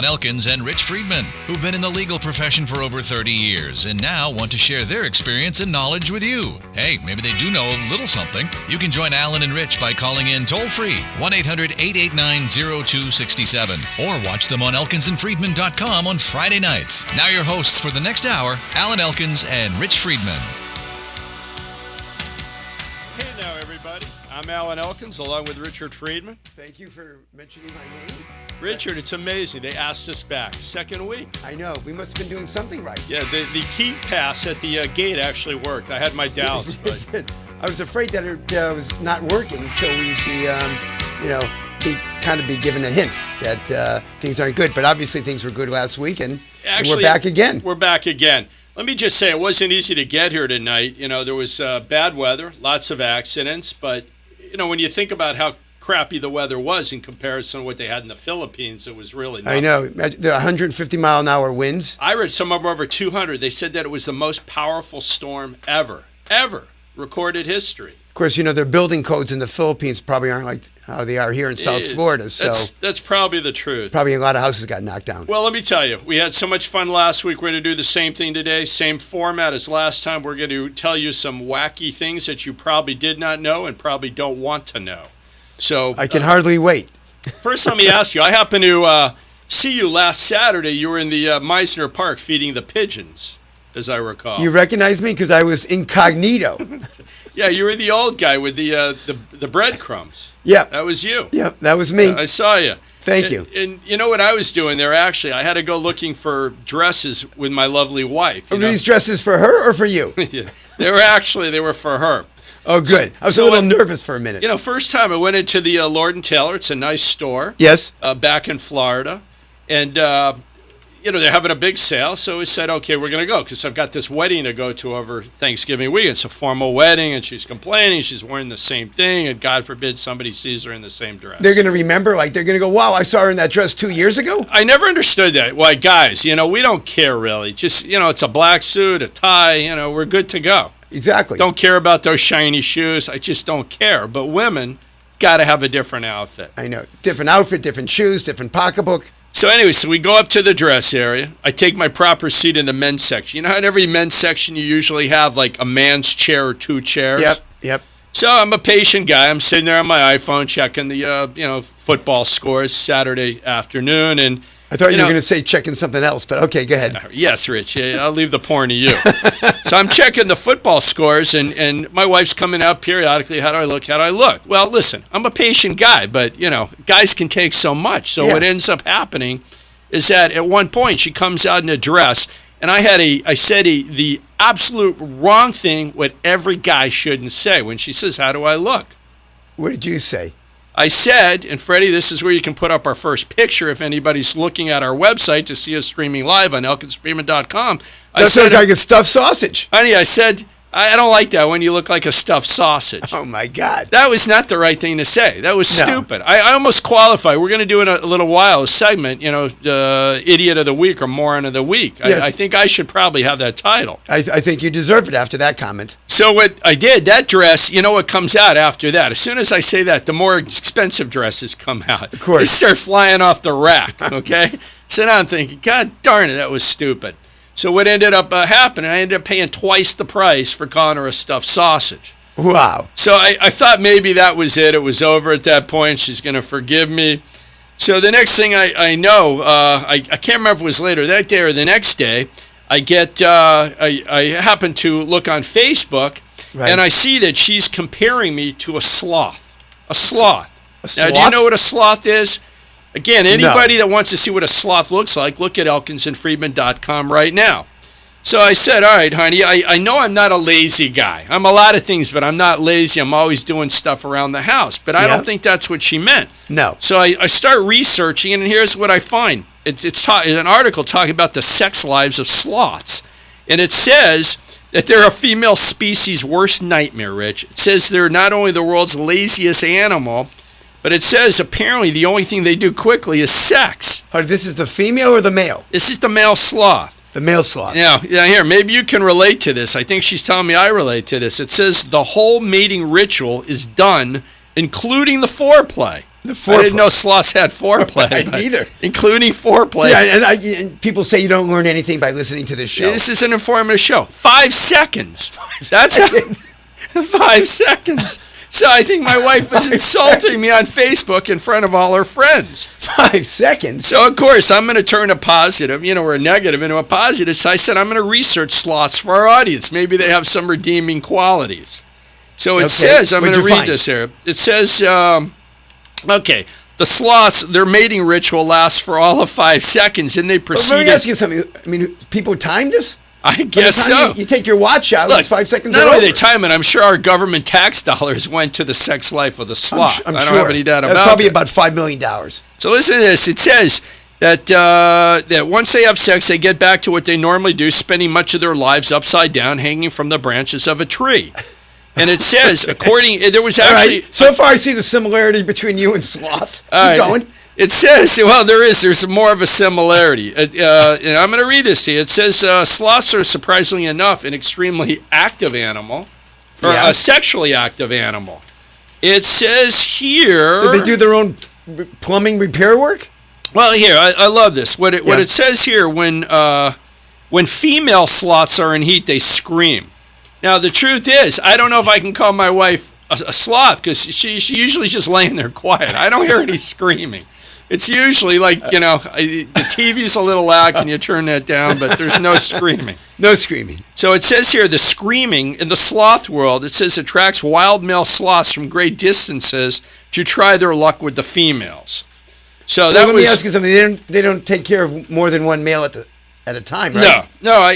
Elkins and Freedman, who've been in the legal profession for over 30 years and now want to share their experience and knowledge with you. Hey, maybe they do know a little something. You can join Alan and Rich by calling in toll-free 1-800-889-0267 or watch them on elkinsandfreedman.com on Friday nights. Now your hosts for the next hour, Alan Elkins and Rich Freedman. Hey now, everybody. I'm Alan Elkins along with Richard Freedman. Thank you for mentioning my name. Richard, it's amazing. They asked us back. Second week. I know. We must have been doing something right. Yeah, the key pass at the gate actually worked. I had my doubts. But I was afraid that it was not working, so we'd be, be given a hint that things aren't good. But obviously things were good last week, and we're back again. We're back again. Let me just say, it wasn't easy to get here tonight. You know, there was bad weather, lots of accidents, but, you know, when you think about how crappy the weather was in comparison to what they had in the Philippines, it was really nothing. I know. Imagine the 150-mile-an-hour winds. I read some of them over 200. They said that it was the most powerful storm ever recorded history. Of course, you know, their building codes in the Philippines probably aren't like how they are here in South Florida. So that's probably the truth. Probably a lot of houses got knocked down. Well, let me tell you, we had so much fun last week. We're going to do the same thing today, same format as last time. We're going to tell you some wacky things that you probably did not know and probably don't want to know. So I can hardly wait. First, let me ask you. I happened to see you last Saturday. You were in the Meisner Park feeding the pigeons, as I recall. You recognize me because I was incognito. Yeah, you were the old guy with the breadcrumbs. Yeah, that was you. Yeah, that was me. I saw you. Thank you. And you know what I was doing there? Actually, I had to go looking for dresses with my lovely wife. Are these dresses for her or for you? Yeah, they were for her. Oh, good. I was a little nervous for a minute. You know, first time I went into the Lord & Taylor. It's a nice store. Yes. Back in Florida. And, they're having a big sale. So we said, okay, we're going to go because I've got this wedding to go to over Thanksgiving week. It's a formal wedding, and she's complaining. She's wearing the same thing, and God forbid somebody sees her in the same dress. They're going to remember? Like, they're going to go, wow, I saw her in that dress 2 years ago? I never understood that. Why, guys, we don't care really. Just, it's a black suit, a tie, we're good to go. Exactly. Don't care about those shiny shoes. I just don't care. But women got to have a different outfit. I know. Different outfit, different shoes, different pocketbook. So anyway, we go up to the dress area. I take my proper seat in the men's section. You know how in every men's section you usually have like a man's chair or two chairs? Yep. So I'm a patient guy. I'm sitting there on my iPhone checking the football scores Saturday afternoon, and I thought you were going to say checking something else, but okay, go ahead. Yes, Rich. I'll leave the porn to you. So I'm checking the football scores, and my wife's coming out periodically. How do I look? Well, listen, I'm a patient guy, but, guys can take so much. So what ends up happening is that at one point she comes out in a dress, and I said the absolute wrong thing what every guy shouldn't say when she says, how do I look? What did you say? I said, and Freddie, this is where you can put up our first picture if anybody's looking at our website to see us streaming live on elkinsandfreedman.com. That sounds like a stuffed sausage. Honey, I said, I don't like that when you look like a stuffed sausage. Oh, my God. That was not the right thing to say. That was stupid. I almost qualify. We're going to do in a little while a segment, Idiot of the Week or Moron of the Week. Yes. I think I should probably have that title. I think you deserve it after that comment. So what I did, that dress, what comes out after that? As soon as I say that, the more expensive dresses come out. Of course. They start flying off the rack, okay? So now I'm thinking, God darn it, that was stupid. So what ended up happening, I ended up paying twice the price for calling her a stuffed sausage. Wow. So I thought maybe that was it. It was over at that point. She's going to forgive me. So the next thing I know, I can't remember if it was later that day or the next day, I happen to look on Facebook, right, and I see that she's comparing me to a sloth. A sloth. Now, do you know what a sloth is? Again, anybody that wants to see what a sloth looks like, look at elkinsandfreedman.com right now. So I said, all right, honey, I know I'm not a lazy guy. I'm a lot of things, but I'm not lazy. I'm always doing stuff around the house. But I don't think that's what she meant. No. So I start researching, and here's what I find. It's an article talking about the sex lives of sloths. And it says that they're a female species' worst nightmare, Rich. It says they're not only the world's laziest animal, but it says apparently the only thing they do quickly is sex. This is the female or the male? This is the male sloth. The male sloth. Now, here, maybe you can relate to this. I think she's telling me I relate to this. It says the whole mating ritual is done, including the foreplay. I didn't know sloths had foreplay. Neither. Including foreplay. Yeah, and people say you don't learn anything by listening to this show. This is an informative show. 5 seconds. That's 5 seconds. So I think my wife was insulting me on Facebook in front of all her friends. 5 seconds? So, of course, I'm going to turn a positive, or a negative into a positive. So I said, I'm going to research sloths for our audience. Maybe they have some redeeming qualities. So it says, I'm going to read this here. It says, the sloths, their mating ritual lasts for all of 5 seconds, and they proceed. Let me ask you something. I mean, people time this? I guess so. You take your watch out, it's 5 seconds. Not only they time it, I'm sure our government tax dollars went to the sex life of the sloth. I don't have any doubt about it. That's probably about $5 million. So listen to this. It says that once they have sex, they get back to what they normally do, spending much of their lives upside down, hanging from the branches of a tree. And it says, there was actually... Right. So far, I see the similarity between you and sloths. Keep going. It says, there's more of a similarity. And I'm going to read this to you. It says, sloths are, surprisingly enough, an extremely active animal, or a sexually active animal. It says here... Do they do their own plumbing repair work? Well, here, I love this. What it says here, when female sloths are in heat, they scream. Now, the truth is, I don't know if I can call my wife a sloth, because she usually just laying there quiet. I don't hear any screaming. It's usually like, the TV's a little loud, can you turn that down? But there's no screaming. No screaming. So it says here, the screaming in the sloth world, it says attracts wild male sloths from great distances to try their luck with the females. So let me ask you something. They don't take care of more than one male at a time, right? No.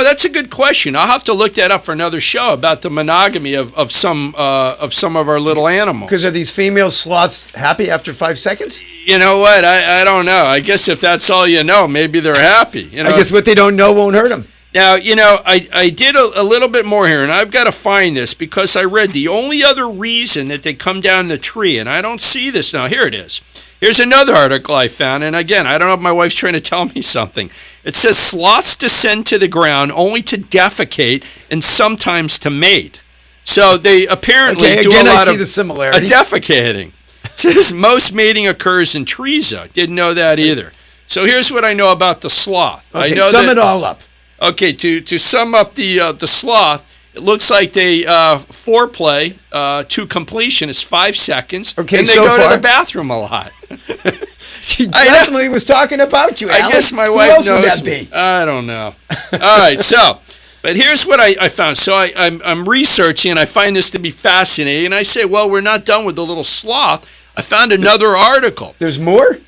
That's a good question. I'll have to look that up for another show about the monogamy of some of our little animals. Because are these female sloths happy after 5 seconds? You know what? I don't know. I guess if that's all you know, maybe they're happy. I guess what they don't know won't hurt them. Now, I did a little bit more here, and I've got to find this because I read the only other reason that they come down the tree, and I don't see this now. Here it is. Here's another article I found, and again, I don't know if my wife's trying to tell me something. It says sloths descend to the ground only to defecate and sometimes to mate. So they apparently do a lot of defecating. It says most mating occurs in trees, though. Didn't know that either. So here's what I know about the sloth. Sum it all up. Okay, to sum up the sloth, it looks like they foreplay to completion is 5 seconds, and they go to the bathroom a lot. She definitely was talking about you, Alan. I guess my wife knows. Who else would that be? I don't know. All right, but here's what I found. So I'm researching, and I find this to be fascinating. And I say, well, we're not done with the little sloth. I found another article. There's more?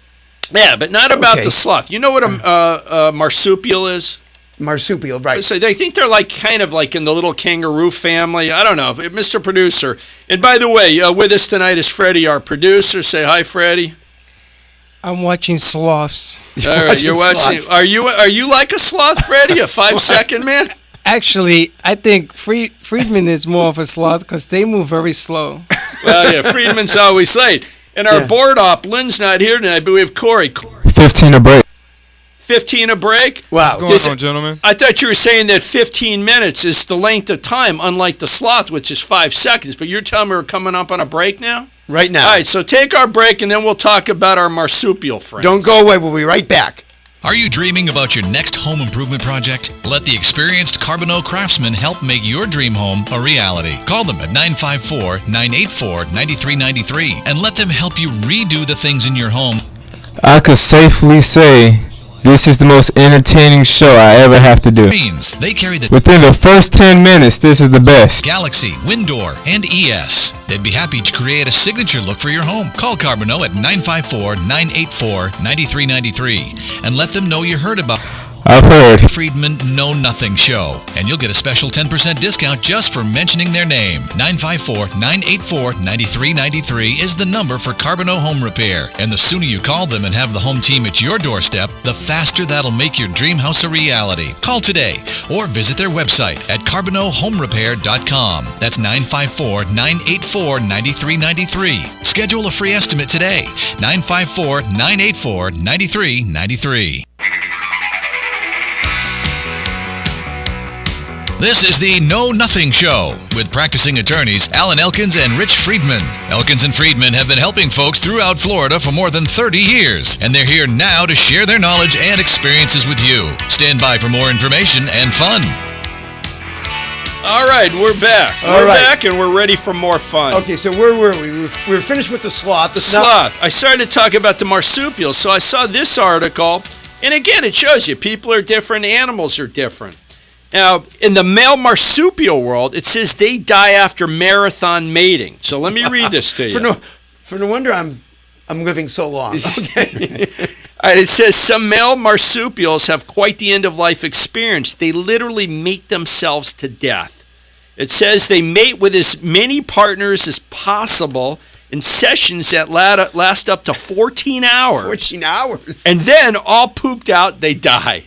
Yeah, but not about the sloth. You know what a marsupial is? Marsupial, right. So they think they're kind of like in the little kangaroo family. I don't know. Mr. Producer. And by the way, with us tonight is Freddie, our producer. Say hi, Freddie. I'm watching sloths. All right, you're watching. Are you like a sloth, Freddie? A 5-second man? Actually, I think Freedman is more of a sloth because they move very slow. Well, yeah, Freedman's always late. And our board op, Lynn's not here tonight, but we have Corey. 15 a break. 15 a break? Wow. What's going on, gentlemen? I thought you were saying that 15 minutes is the length of time, unlike the sloth, which is 5 seconds. But you're telling me we're coming up on a break now? Right now. All right, so take our break, and then we'll talk about our marsupial friends. Don't go away. We'll be right back. Are you dreaming about your next home improvement project? Let the experienced Carbonneau craftsmen help make your dream home a reality. Call them at 954-984-9393 and let them help you redo the things in your home. I could safely say this is the most entertaining show I ever have to do. They carry Within the first 10 minutes, this is the best. Galaxy, Windor, and ES. They'd be happy to create a signature look for your home. Call Carbonneau at 954-984-9393 and let them know you heard about I've heard. Freedman Know Nothing Show, and you'll get a special 10% discount just for mentioning their name. 954-984-9393 is the number for Carbonneau Home Repair, and the sooner you call them and have the home team at your doorstep, the faster that'll make your dream house a reality. Call today or visit their website at carbonneauhomerepair.com. That's 954-984-9393. Schedule a free estimate today. 954-984-9393. This is the Know Nothing Show with practicing attorneys Alan Elkins and Rich Freedman. Elkins and Freedman have been helping folks throughout Florida for more than 30 years, and they're here now to share their knowledge and experiences with you. Stand by for more information and fun. All right, we're back. We're back, and we're ready for more fun. Okay, so where were we? We were finished with the sloth. The sloth. I started to talk about the marsupials, so I saw this article, and again, it shows you people are different, animals are different. Now, in the male marsupial world, it says they die after marathon mating. So let me read this to you. For no wonder I'm living so long. Okay. All right, it says some male marsupials have quite the end-of-life experience. They literally mate themselves to death. It says they mate with as many partners as possible in sessions that last up to 14 hours. 14 hours. And then, all pooped out, they die.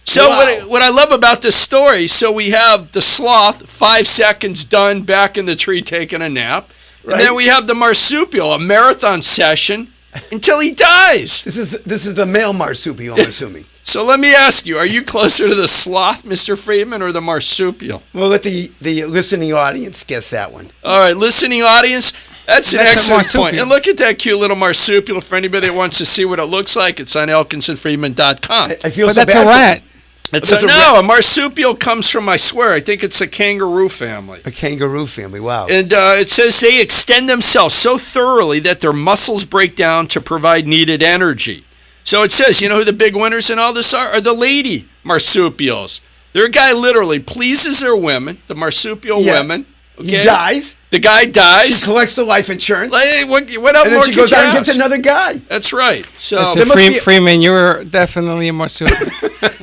So what I love about this story, so we have the sloth, 5 seconds done, back in the tree taking a nap. Right. And then we have the marsupial, a marathon session until he dies. This is the male marsupial, I'm assuming. So let me ask you, are you closer to the sloth, Mr. Freeman, or the marsupial? We'll let the listening audience guess that one. All right, listening audience, that's an excellent point. And look at that cute little marsupial. For anybody that wants to see what it looks like, it's on elkinsandfreedman.com. I feel but so that's bad a rat. A marsupial comes from, I swear, I think it's a kangaroo family. A kangaroo family, wow. And it says they extend themselves so thoroughly that their muscles break down to provide needed energy. So it says, you know who the big winners in all this are the lady marsupials. Their guy literally pleases their women, the marsupial women. Okay? He dies. The guy dies. She collects the life insurance. Like, what else and more then she goes out and ask? gets another guy. That's right. So Freeman, you're definitely a marsupial.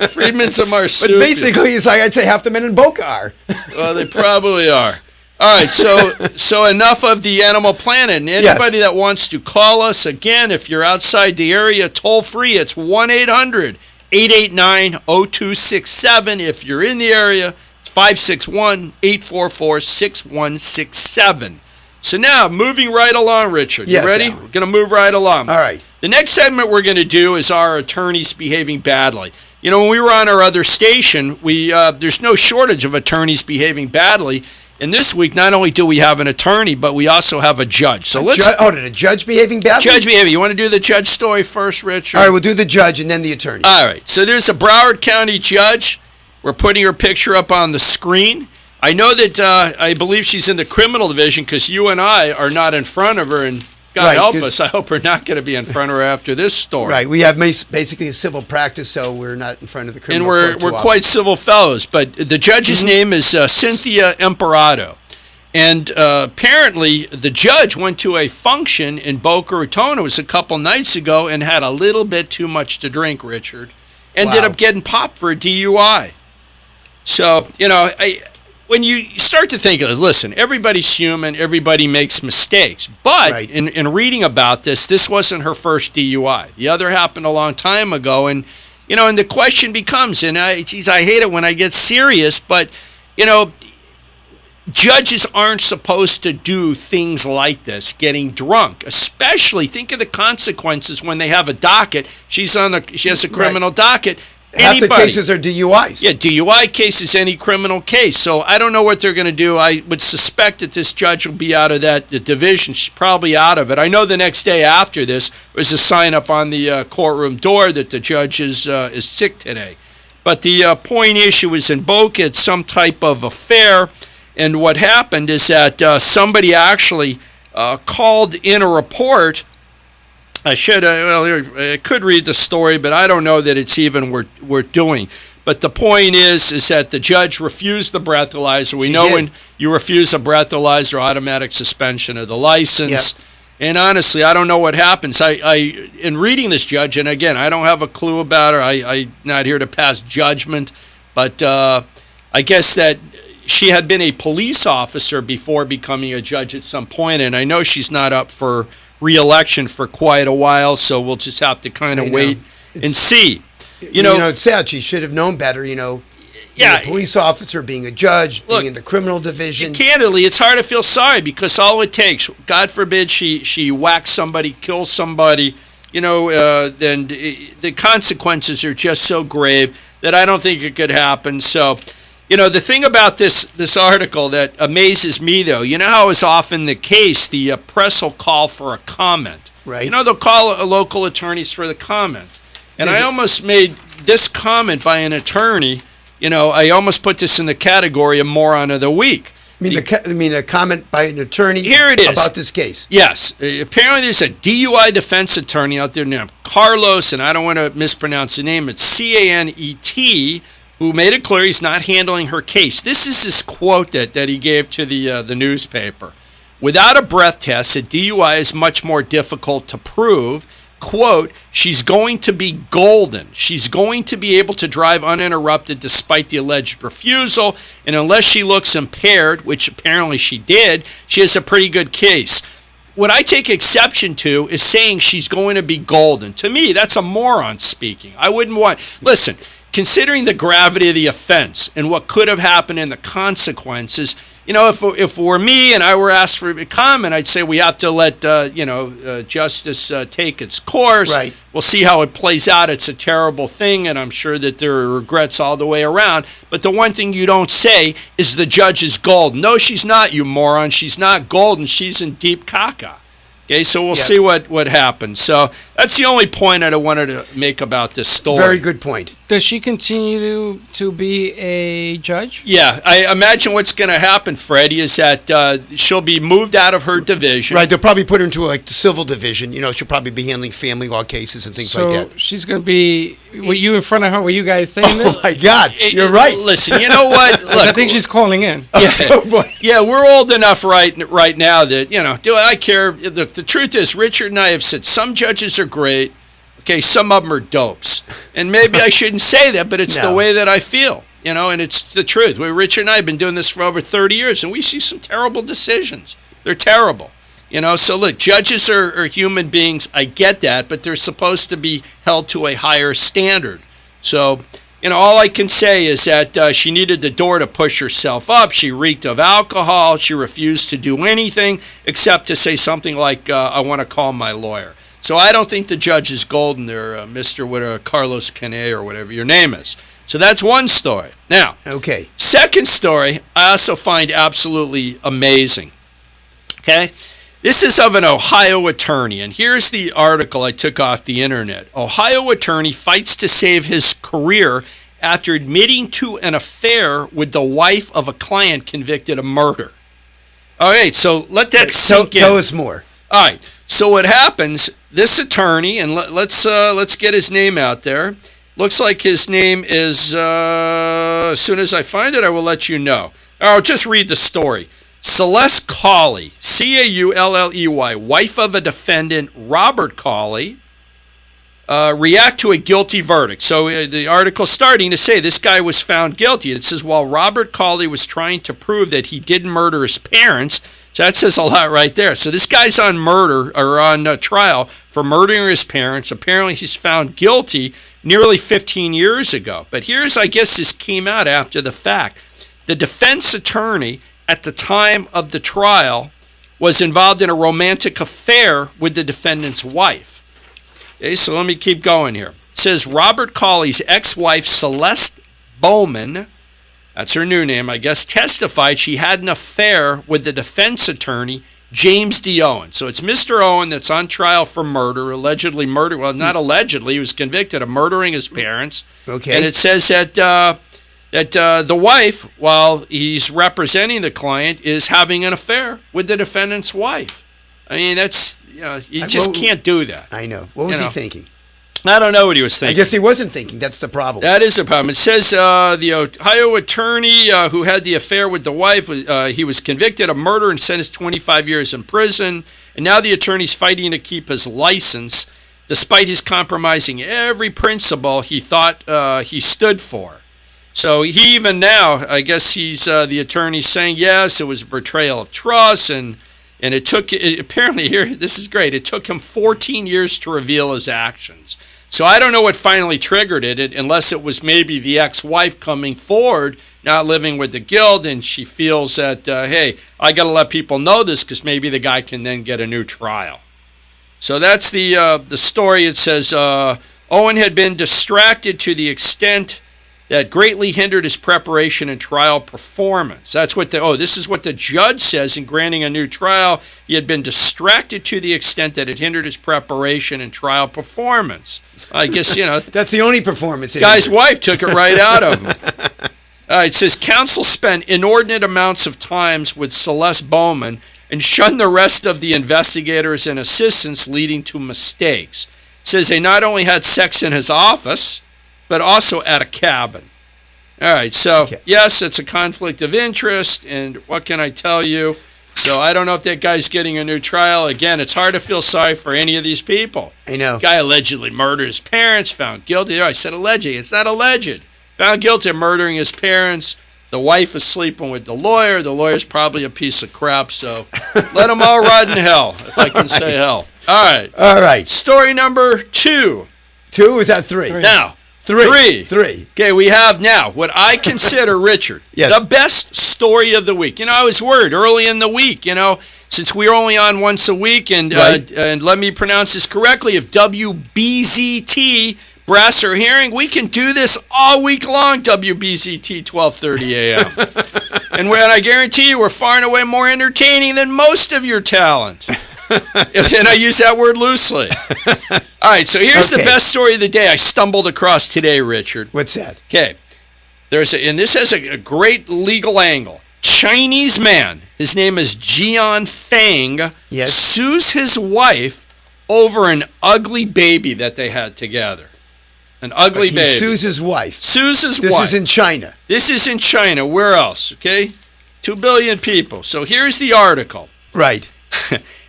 Freeman's a marsupial. But basically, it's like I'd say half the men in Boca are. Well, they probably are. All right, so enough of the Animal Planet. And anybody that wants to call us, again, if you're outside the area, toll free, it's 1-800-889-0267. If you're in the area, 561-844-6167. So now, moving right along, Richard. You ready? Alan. We're going to move right along. All right. The next segment we're going to do is our attorneys behaving badly. You know, when we were on our other station, there's no shortage of attorneys behaving badly. And this week, not only do we have an attorney, but we also have a judge. So did a judge behaving badly? Judge behaving. You want to do the judge story first, Richard? All right, we'll do the judge and then the attorney. All right. So there's a Broward County judge. We're putting her picture up on the screen. I know that I believe she's in the criminal division because you and I are not in front of her, and God help us, I hope we're not going to be in front of her after this story. Right. We have basically a civil practice, so we're not in front of the criminal court. And we're quite civil fellows. But the judge's name is Cynthia Imperato. And apparently the judge went to a function in Boca Raton. It was a couple nights ago and had a little bit too much to drink, Richard. Ended up getting popped for a DUI. So, you know, when you start to think of this, listen, everybody's human, everybody makes mistakes. But in reading about this wasn't her first DUI. The other happened a long time ago. And, you know, and the question becomes, and I hate it when I get serious, but, you know, judges aren't supposed to do things like this, getting drunk. Especially, think of the consequences when they have a docket. She has a criminal docket. Half the cases are DUIs. Yeah, DUI cases, any criminal case. So I don't know what they're going to do. I would suspect that this judge will be out of that division. She's probably out of it. I know the next day after this, there's a sign up on the courtroom door that the judge is sick today. But the point issue is in Boca, it's some type of affair. And what happened is that somebody actually called in a report. I could read the story, but I don't know that it's even worth doing. But the point is that the judge refused the breathalyzer. We know when you refuse a breathalyzer, automatic suspension of the license. Yep. And honestly, I don't know what happens. In reading this judge, and again, I don't have a clue about her. I'm not here to pass judgment, but I guess that she had been a police officer before becoming a judge at some point, and I know she's not up for re-election for quite a while, so we'll just have to kind of wait and see. You know, it's sad. She should have known better, being a police officer, being a judge, being in the criminal division. Candidly, it's hard to feel sorry because all it takes, God forbid she whacks somebody, kills somebody, then the consequences are just so grave that I don't think it could happen. So, The thing about this article that amazes me, though, you know how is often the case, the press will call for a comment. Right. They'll call local attorneys for the comment. And I almost made this comment by an attorney, I almost put this in the category of moron of the week. A comment by an attorney Here it is. about this case. Yes. Apparently there's a DUI defense attorney out there named Carlos, and I don't want to mispronounce the name. It's Canet, who made it clear he's not handling her case. This is his quote that he gave to the newspaper. Without a breath test, a DUI is much more difficult to prove. Quote, she's going to be golden. She's going to be able to drive uninterrupted despite the alleged refusal. And unless she looks impaired, which apparently she did, she has a pretty good case. What I take exception to is saying she's going to be golden. To me, that's a moron speaking. I wouldn't want... Listen, considering the gravity of the offense and what could have happened and the consequences, if it were me and I were asked for a comment, I'd say we have to let, justice take its course. Right. We'll see how it plays out. It's a terrible thing, and I'm sure that there are regrets all the way around. But the one thing you don't say is the judge is golden. No, she's not, you moron. She's not golden. She's in deep caca. Okay, so we'll see what happens. So that's the only point I wanted to make about this story. Very good point. Does she continue to be a judge? Yeah, I imagine what's going to happen, Freddie, is that she'll be moved out of her division. Right, they'll probably put her into the civil division. She'll probably be handling family law cases and things like that. So she's going to be. Were you in front of her? Were you guys saying this? Oh my God, you're right. Listen, you know what? Look, I think she's calling in. Yeah, we're old enough right now that do I care? Look, the truth is, Richard and I have said some judges are great. Okay, some of them are dopes. And maybe I shouldn't say that, but it's the way that I feel, and it's the truth. Richard and I have been doing this for over 30 years, and we see some terrible decisions. They're terrible. So look, judges are human beings. I get that, but they're supposed to be held to a higher standard. So, all I can say is that she needed the door to push herself up. She reeked of alcohol. She refused to do anything except to say something like, I want to call my lawyer. So I don't think the judge is golden there, Mr. Carlos Canet or whatever your name is. So that's one story. Now, okay. Second story, I also find absolutely amazing. Okay? This is of an Ohio attorney, and here's the article I took off the internet. Ohio attorney fights to save his career after admitting to an affair with the wife of a client convicted of murder. All right, so let that sink in. Tell us more. All right, so what happens, this attorney, and let's get his name out there. Looks like his name is, as soon as I find it, I will let you know. I'll just read the story. Celeste Cawley, Caulley, wife of a defendant, Robert Cawley, react to a guilty verdict. So the article's starting to say this guy was found guilty. It says, while Robert Cawley was trying to prove that he didn't murder his parents, so that says a lot right there. So this guy's on trial for murdering his parents. Apparently he's found guilty nearly 15 years ago. But here's, I guess this came out after the fact. The defense attorney at the time of the trial was involved in a romantic affair with the defendant's wife. Okay, so let me keep going here. It says Robert Cawley's ex-wife, Celeste Bowman, that's her new name, I guess, testified she had an affair with the defense attorney, James D. Owen. So it's Mr. Owen that's on trial for murder, allegedly murder. Well, not allegedly, he was convicted of murdering his parents. Okay. And it says that the wife, while he's representing the client, is having an affair with the defendant's wife. I mean, that's, you just can't do that. I know. What was he thinking? I don't know what he was thinking. I guess he wasn't thinking. That's the problem. That is the problem. It says the Ohio attorney who had the affair with the wife, he was convicted of murder and sentenced 25 years in prison. And now the attorney's fighting to keep his license, despite his compromising every principle he thought he stood for. So he even now, I guess he's the attorney saying, yes, it was a betrayal of trust, and it took, apparently here, this is great, it took him 14 years to reveal his actions. So I don't know what finally triggered it, unless it was maybe the ex-wife coming forward, not living with the guilt, and she feels that, hey, I got to let people know this because maybe the guy can then get a new trial. So that's the story. It says Owen had been distracted to the extent that greatly hindered his preparation and trial performance. That's what this is what the judge says in granting a new trial. He had been distracted to the extent that it hindered his preparation and trial performance. I guess, That's the only performance. Guy's wife took it right out of him. It says counsel spent inordinate amounts of times with Celeste Bowman and shunned the rest of the investigators and assistants, leading to mistakes. It says they not only had sex in his office, but also at a cabin. All right, so yes, it's a conflict of interest, and what can I tell you? So I don't know if that guy's getting a new trial. Again, it's hard to feel sorry for any of these people. I know. Guy allegedly murdered his parents, found guilty. I said alleged. It's not alleged. Found guilty of murdering his parents. The wife is sleeping with the lawyer. The lawyer's probably a piece of crap, so let them all rot in hell, if I can say hell. All right. All right. Story number 2. 2, or is that 3? Now, 3. Okay, we have now what I consider, Richard, Yes. the best story of the week. I was worried early in the week, since we're only on once a week, and and let me pronounce this correctly, if WBZT brass are hearing, we can do this all week long, WBZT 12:30 a.m. and I guarantee you we're far and away more entertaining than most of your talent. And I use that word loosely. All right, so here's the best story of the day I stumbled across today, Richard. What's that? Okay, and this has a great legal angle. Chinese man, his name is Jian Fang, sues his wife over an ugly baby that they had together. An ugly baby. He sues his wife. This is in China. This is in China. Where else? Okay, 2 billion people. So here's the article. Right.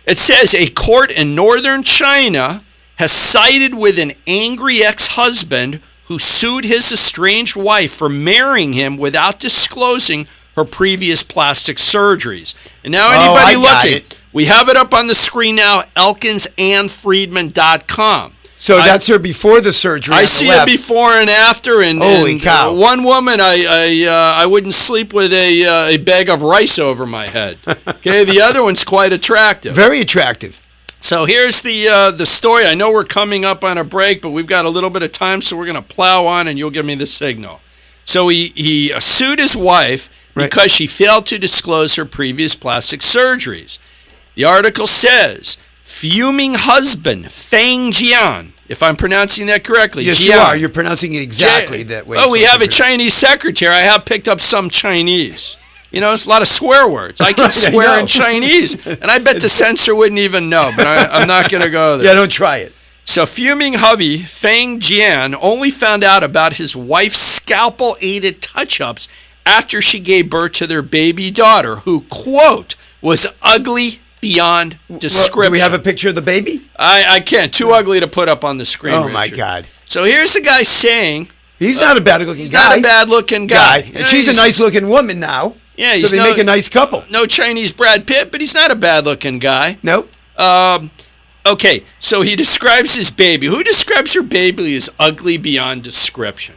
It says a court in northern China has sided with an angry ex-husband who sued his estranged wife for marrying him without disclosing her previous plastic surgeries. And now anybody looking, we have it up on the screen now, elkinsandfreedman.com. So that's her before the surgery. I see it before and after. And, Holy cow. One woman, I wouldn't sleep with a bag of rice over my head. Okay, the other one's quite attractive. Very attractive. So here's the story. I know we're coming up on a break, but we've got a little bit of time, so we're going to plow on, and you'll give me the signal. So he sued his wife because she failed to disclose her previous plastic surgeries. The article says, fuming husband, Fang Jian, if I'm pronouncing that correctly. Yes, Jian. you are. You're pronouncing it exactly that way. Oh, we have a Chinese secretary. I have picked up some Chinese. It's a lot of swear words. I can swear in Chinese, and I bet the censor wouldn't even know, but I'm not going to go there. Yeah, don't try it. So fuming hubby Fang Jian only found out about his wife's scalpel-aided touch-ups after she gave birth to their baby daughter, who, quote, was ugly beyond description. Well, do we have a picture of the baby? I can't. Too ugly to put up on the screen, Oh, Richard. my God. So here's the guy saying... He's not a bad-looking guy. Not a bad-looking guy. And she's a nice-looking woman now. Yeah, so they make a nice couple. No Chinese Brad Pitt, but he's not a bad-looking guy. Nope. Okay, so he describes his baby. Who describes your baby as ugly beyond description?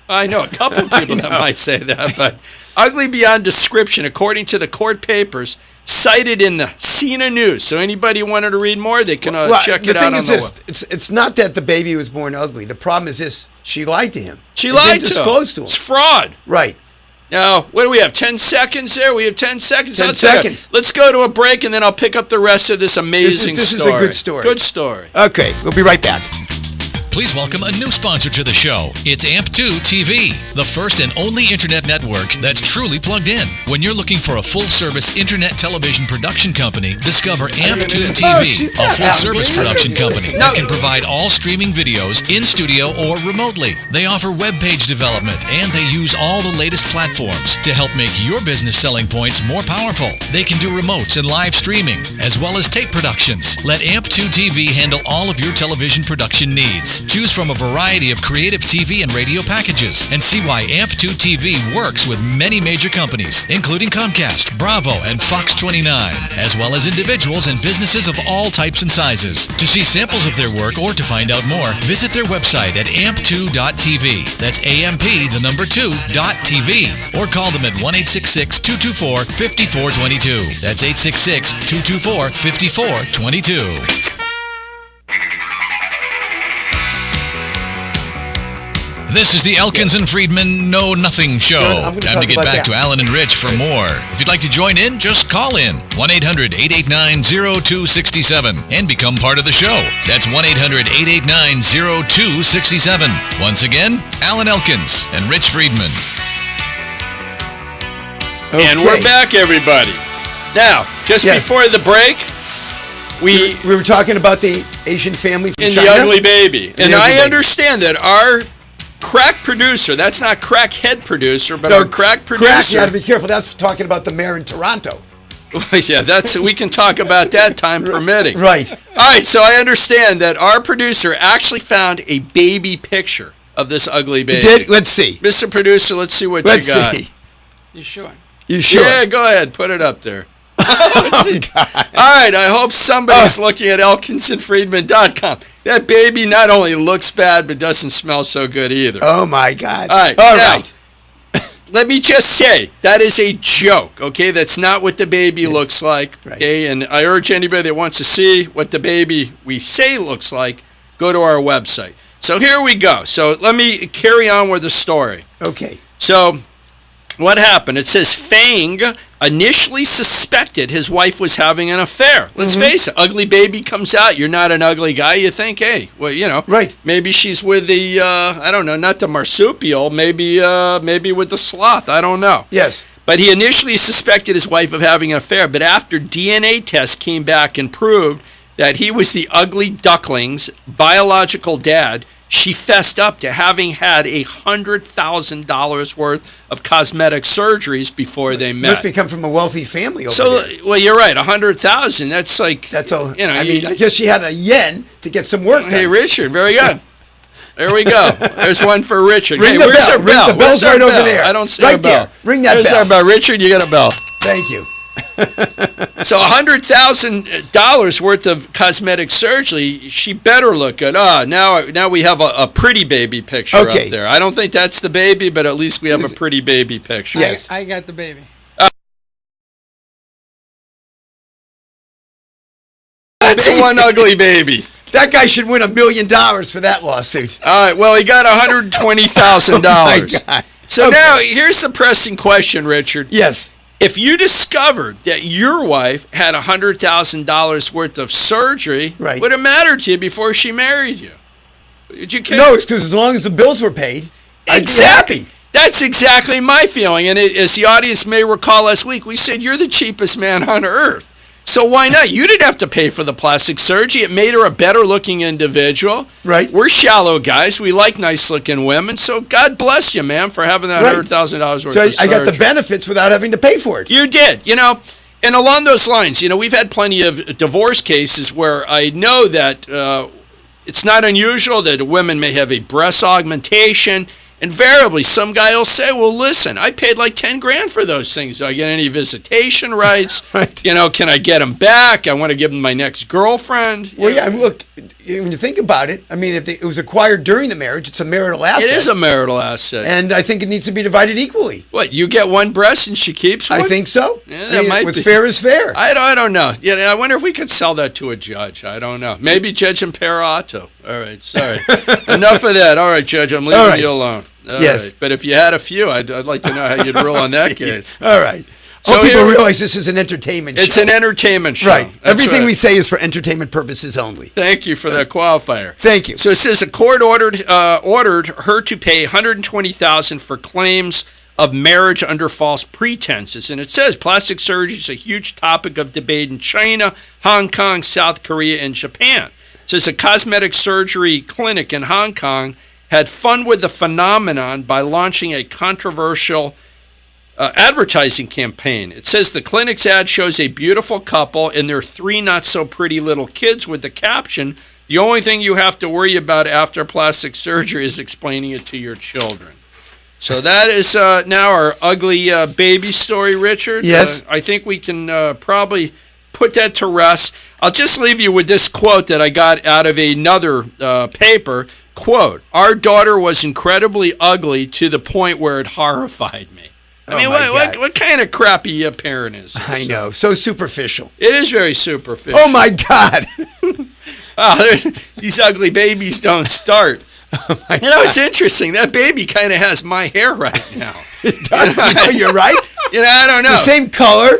I know a couple of people that might say that, but ugly beyond description, according to the court papers, cited in the Sina News. So anybody wanted to read more, they can check it out on the web. It's not that the baby was born ugly. The problem is this: she lied to him. She lied to him. Disclosed to him. It's fraud. Right. Now, what do we have? 10 seconds there? We have 10 seconds. 10 seconds. Let's go to a break, and then I'll pick up the rest of this amazing This story. is a good story. Good story. Okay, we'll be right back. Please welcome a new sponsor to the show. It's AMP2 TV, the first and only internet network that's truly plugged in. When you're looking for a full-service internet television production company, discover AMP2 TV, a full-service production company that can provide all streaming videos in studio or remotely. They offer web page development, and they use all the latest platforms to help make your business selling points more powerful. They can do remotes and live streaming, as well as tape productions. Let AMP2 TV handle all of your television production needs. Choose from a variety of creative TV and radio packages and see why AMP2 TV works with many major companies, including Comcast, Bravo, and Fox 29, as well as individuals and businesses of all types and sizes. To see samples of their work or to find out more, visit their website at amp2.tv. That's AMP2.tv. Or call them at 1-866-224-5422. That's 866-224-5422. This is the Elkins and Freedman Know Nothing Show. I'm gonna Time to talk get about back that. to Alan and Rich for more. If you'd like to join in, just call in 1-800-889-0267 and become part of the show. That's 1-800-889-0267. Once again, Alan Elkins and Rich Freedman. And we're back, everybody. Now, just before the break, we were talking about the Asian family from in China. the ugly baby. And ugly I baby. understand that our crack producer, that's not crackhead producer, but our crack producer. Crack, you got to be careful. That's talking about the mayor in Toronto. Yeah, we can talk about that time permitting. Right. All right, so I understand that our producer actually found a baby picture of this ugly baby. Did? Let's see. Mr. Producer, let's see what Let's you got. see. You sure? You sure? Yeah, go ahead. Put it up there. Oh, God. All right, I hope somebody's looking at elkinsandfreedman.com. That baby not only looks bad, but doesn't smell so good either. Oh, my God. All right. All now, right. let me just say, that is a joke, okay? That's not what the baby looks like, Right. okay? And I urge anybody that wants to see what the baby we say looks like, go to our website. So here we go. So let me carry on with the story. Okay. So what happened? It says Fang initially suspected his wife was having an affair. Let's face it, ugly baby comes out. You're not an ugly guy. You think, hey, well, you know, Right. maybe she's with the, I don't know, not the marsupial, maybe with the sloth. I don't know. Yes. But he initially suspected his wife of having an affair. But after DNA tests came back and proved that he was the ugly duckling's biological dad, she fessed up to having had $100,000 worth of cosmetic surgeries before they met. Must be come from a wealthy family over So, there. well, you're right. 100,000. That's like That's all. You know, I mean, I guess she had a yen to get some work done. hey, Richard, very good. There we go. There's one for Richard. Ring hey, the where's bell. our Ring bell? the bell's Where's our right over bell? there. I don't see Right our bell. there. Ring that There's bell. our bell. Richard, you got a bell. Thank you. So $100,000 worth of cosmetic surgery, she better look good. Now we have a pretty baby picture Okay. up there. I don't think that's the baby, but at least we have a pretty baby picture. Yes. I got the baby. That's one ugly baby. That guy should win $1 million for that lawsuit. All right, well, he got $120,000. Oh, my God. So Okay. now here's the pressing question, Richard. Yes. If you discovered that your wife had $100,000 worth of surgery, Right. would it matter to you before she married you? Would you care? No, it's because as long as the bills were paid, I'd be happy. That's exactly my feeling. And as the audience may recall last week, we said you're the cheapest man on earth. So why not? You didn't have to pay for the plastic surgery. It made her a better-looking individual. Right. We're shallow guys. We like nice-looking women. So God bless you, man, for having that Right. $100,000 worth So of surgery. I got the benefits without having to pay for it. You did, and along those lines, we've had plenty of divorce cases where I know that it's not unusual that women may have a breast augmentation. Invariably, some guy will say, well, listen, I paid like 10 grand for those things. Do I get any visitation rights? Right. Can I get them back? I want to give them my next girlfriend. Well, yeah, look, when you think about it, I mean, if it was acquired during the marriage, it's a marital asset. It is a marital asset. And I think it needs to be divided equally. What, you get one breast and she keeps one? I think so. Yeah, that might what's be. fair is fair. I don't know. I wonder if we could sell that to a judge. I don't know. Maybe Judge Imperato. All right, sorry. Enough of that. All right, Judge, I'm leaving All right. you alone. All Yes. right. But if you had a few, I'd like to know how you'd rule on that case. All right. So Hope people here- realize this is an entertainment show. It's an entertainment show. Right. That's Everything right. we say is for entertainment purposes only. Thank you for that qualifier. Thank you. So it says a court ordered her to pay $120,000 for claims of marriage under false pretenses. And it says plastic surgery is a huge topic of debate in China, Hong Kong, South Korea, and Japan. It says a cosmetic surgery clinic in Hong Kong had fun with the phenomenon by launching a controversial advertising campaign. It says the clinic's ad shows a beautiful couple and their 3 not-so-pretty little kids with the caption, "The only thing you have to worry about after plastic surgery is explaining it to your children." So that is now our ugly baby story, Richard. Yes. I think we can probably put that to rest. I'll just leave you with this quote that I got out of another paper. Quote, "Our daughter was incredibly ugly to the point where it horrified me." I mean, my God. what kind of crappy parent is this? I know. So superficial. It is very superficial. Oh, my God. These ugly babies don't start. It's interesting. That baby kind of has my hair right now. It does. You're right. I don't know. The same color.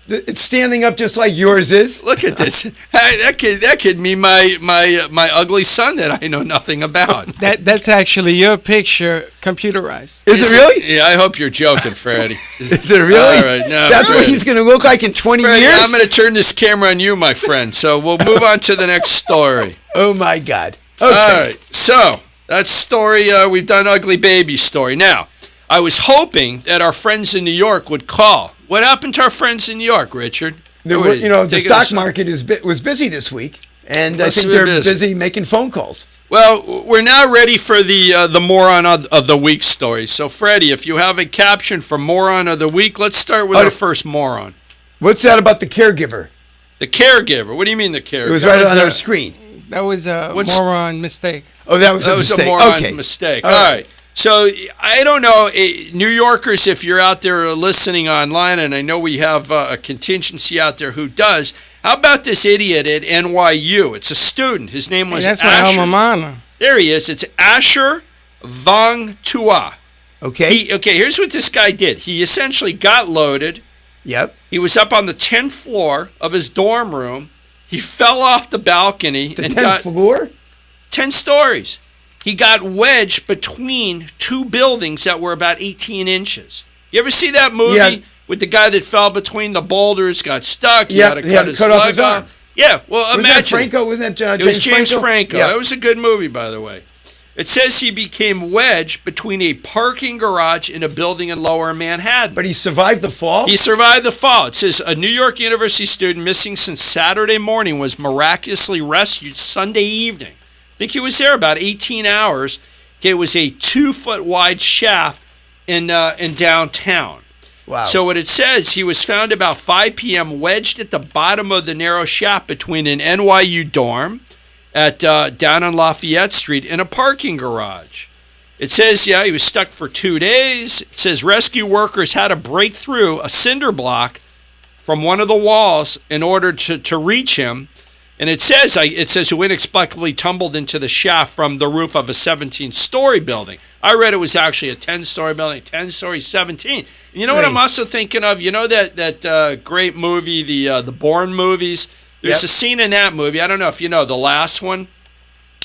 It's standing up just like yours is. Look at this. That could be my ugly son that I know nothing about. That's actually your picture computerized. Is it really? Yeah, I hope you're joking, Freddie. Is it really? All right, no, that's Freddie. what he's going to look like in 20 Freddie, years? I'm going to turn this camera on you, my friend. So we'll move on to the next story. Oh, my God. Okay. All right. So that story, we've done ugly baby story. Now, I was hoping that our friends in New York would call. What happened to our friends in New York, Richard? The stock market was busy this week, and I think they're busy making phone calls. Well, we're now ready for the moron of the week story. So, Freddie, if you have a caption for moron of the week, let's start with our first moron. What's that about the caregiver? The caregiver. What do you mean the caregiver? It was right on our screen. That was a moron mistake. Oh, that was a mistake. A moron mistake. All right. So, I don't know, New Yorkers, if you're out there listening online, and I know we have a contingency out there who does, how about this idiot at NYU? It's a student. His name was That's Asher. my alma mater. There he is. It's Asher Vong Tua. Okay. Here's what this guy did. He essentially got loaded. Yep. He was up on the 10th floor of his dorm room. He fell off the balcony. The 10th floor? 10 stories. He got wedged between two buildings that were about 18 inches. You ever see that movie with the guy that fell between the boulders, got stuck, he had to cut his leg off? Yeah, well, imagine. Wasn't that Franco? Wasn't that It was James Franco. That was a good movie, by the way. It says he became wedged between a parking garage and a building in Lower Manhattan. But he survived the fall? He survived the fall. It says a New York University student missing since Saturday morning was miraculously rescued Sunday evening. I think he was there about 18 hours. It was a 2-foot wide shaft in downtown. Wow. So what it says, he was found about 5 p.m. wedged at the bottom of the narrow shaft between an NYU dorm at down on Lafayette Street and a parking garage. It says, he was stuck for 2 days. It says rescue workers had to break through a cinder block from one of the walls in order to reach him. And it says who inexplicably tumbled into the shaft from the roof of a 17-story building. I read it was actually a 10-story building, 10-story, 17. And you know what I'm also thinking of? You know that great movie, the Bourne movies? There's a scene in that movie, I don't know if you know, the last one,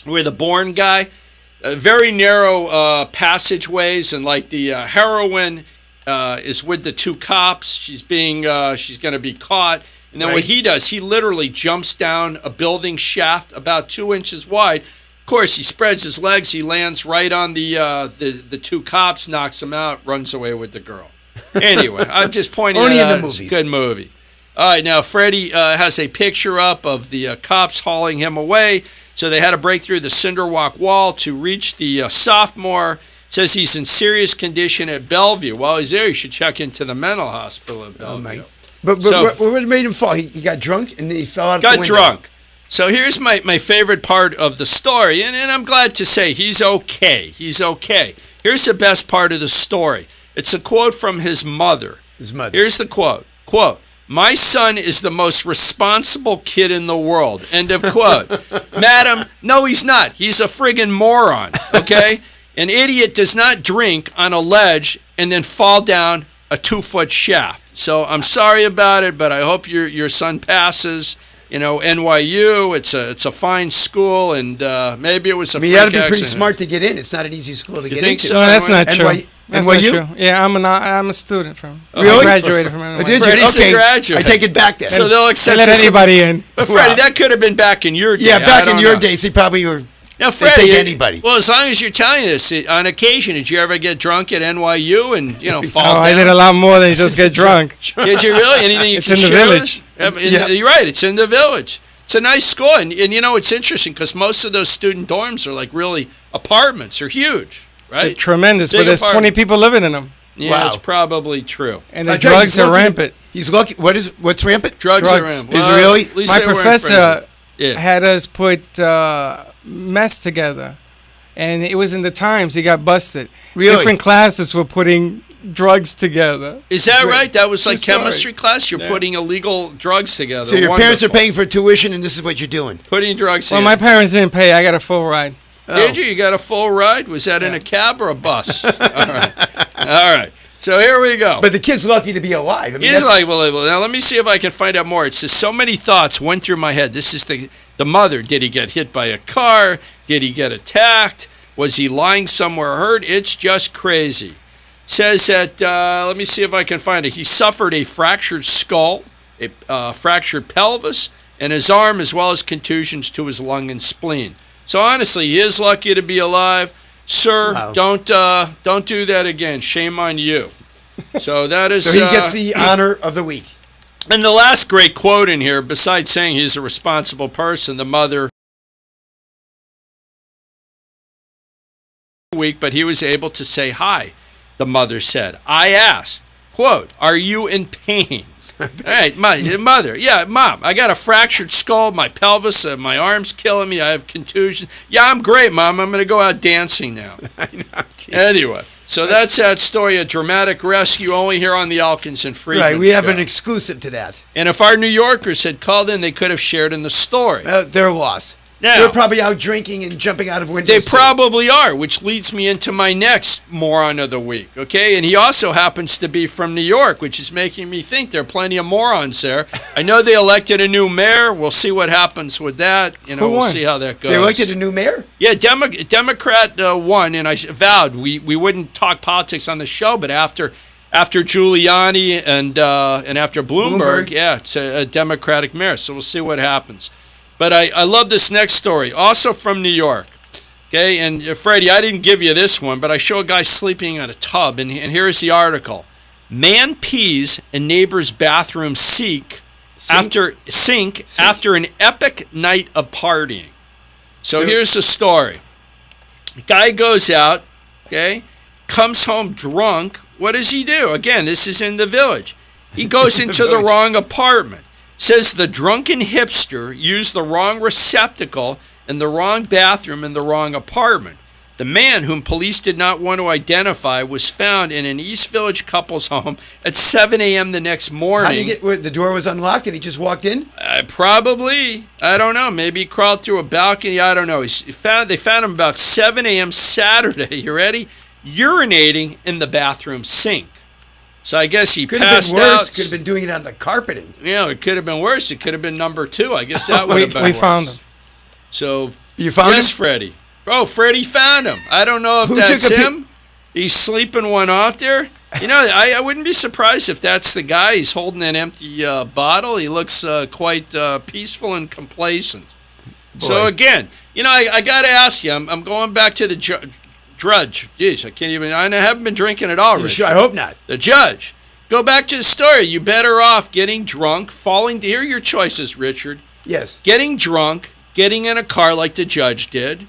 where the Bourne guy, very narrow passageways, and like the heroine is with the two cops. She's going to be caught. And then what he does, he literally jumps down a building shaft about 2 inches wide. Of course, he spreads his legs. He lands right on the two cops, knocks them out, runs away with the girl. Anyway, I'm just pointing Only out in the it's a movies. good movie. All right, now Freddie has a picture up of the cops hauling him away. So they had to break through the cinder block wall to reach the sophomore. Says he's in serious condition at Bellevue. While he's there, you should check into the mental hospital at Bellevue. But what made him fall? He got drunk and then he fell out the window. Got drunk. So here's my favorite part of the story, and I'm glad to say he's okay. He's okay. Here's the best part of the story. It's a quote from his mother. Here's the quote. Quote, "My son is the most responsible kid in the world." End of quote. Madam, no, he's not. He's a friggin' moron, okay? An idiot does not drink on a ledge and then fall down a 2-foot shaft. So I'm sorry about it, but I hope your son passes. You know, NYU, it's a fine school, and maybe it was a freak accident. You got to be pretty smart to get in. It's not an easy school to get think into. so? No, that's not true. That's not NYU? true. Yeah, I'm a student from. Really? I graduated from NYU. Did you? Freddie's a Okay. graduate. I take it back then. So they'll They accept let us. anybody in. But Freddie, that could have been back in your day. Yeah, back I in don't your know. days, they probably were. Now, They Freddie, take anybody. Well, as long as you're telling us, on occasion, did you ever get drunk at NYU and fall down? I did a lot more than just get drunk. Did you really? Anything you It's can in the share village. with us? You're right. It's in the village. It's a nice school, and you know it's interesting because most of those student dorms are like really apartments. Are huge, right? They're tremendous, Big but there's 20 apartment. people living in them, Yeah, Wow. that's probably true. and I the tell you, drugs he's are lucky- rampant. He's lucky. What's rampant? Drugs are Drugs. in. Is it really? At least My they weren't professor crazy. Yeah. had us put mess together, and it was in the Times. He got busted. Really? Different classes were putting drugs together. Is that right? That was like True story. chemistry class? You're Yeah. putting illegal drugs together. So your parents are Wonderful. paying for tuition, and this is what you're doing. Putting drugs Well, in. my parents didn't pay. I got a full ride. Did you? You got a full ride? Was that in a cab or a bus? All right. So here we go. But the kid's lucky to be alive. I mean, He's like, well, now let me see if I can find out more. It says, so many thoughts went through my head. This is the mother. Did he get hit by a car? Did he get attacked? Was he lying somewhere hurt? It's just crazy. Says that, let me see if I can find it. He suffered a fractured skull, a fractured pelvis, and his arm, as well as contusions to his lung and spleen. So honestly, he is lucky to be alive. Sir, Wow. don't do that again. Shame on you. So that is. So he gets the honor of the week. And the last great quote in here, besides saying he's a responsible person, the mother. Week, but he was able to say hi. The mother said, I asked, quote, are you in pain? All right, mother, yeah, Mom, I got a fractured skull, my pelvis, my arm's killing me, I have contusion. Yeah, I'm great, Mom, I'm going to go out dancing now. I know. Geez. Anyway, so that's that story, a dramatic rescue only here on the Elkins and Freedman Right, we have show. an exclusive to that. And if our New Yorkers had called in, they could have shared in the story. Their loss. Now, They're probably out drinking and jumping out of windows. They too. probably are, which leads me into my next moron of the week, okay? And he also happens to be from New York, which is making me think there are plenty of morons there. I know they elected a new mayor. We'll see what happens with that. We'll won? see how that goes. They elected a new mayor? Yeah, Democrat won, and I vowed we wouldn't talk politics on the show, but after Giuliani and after Bloomberg, yeah, it's a Democratic mayor, so we'll see what happens. But I love this next story, also from New York. Okay, and Freddie, I didn't give you this one, but I show a guy sleeping in a tub, and here's the article. Man pees in neighbor's bathroom sink after an epic night of partying. So here's the story. The guy goes out, okay, comes home drunk. What does he do? Again, this is in the Village. He goes into the wrong apartment. Says the drunken hipster used the wrong receptacle in the wrong bathroom in the wrong apartment. The man, whom police did not want to identify, was found in an East Village couple's home at 7 a.m. the next morning. How did he get? The door was unlocked and he just walked in? Probably. I don't know. Maybe he crawled through a balcony. I don't know. They found him about 7 a.m. Saturday. You ready? Urinating in the bathroom sink. So I guess he passed out. Could have been doing it on the carpeting. Yeah, it could have been worse. It could have been number 2. I guess that would have been worse. We found him. So You found him? yes, Freddie. Oh, Freddie found him. I don't know if Who that's took a him. He's sleeping one off there. I wouldn't be surprised if that's the guy. He's holding an empty bottle. He looks quite peaceful and complacent. So again, I got to ask you. I'm going back to the Drudge. Jeez, I haven't been drinking at all, Richard. Sure, I hope not. The judge. Go back to the story. You better off getting drunk, falling. Here are your choices, Richard. Yes. Getting drunk, getting in a car like the judge did.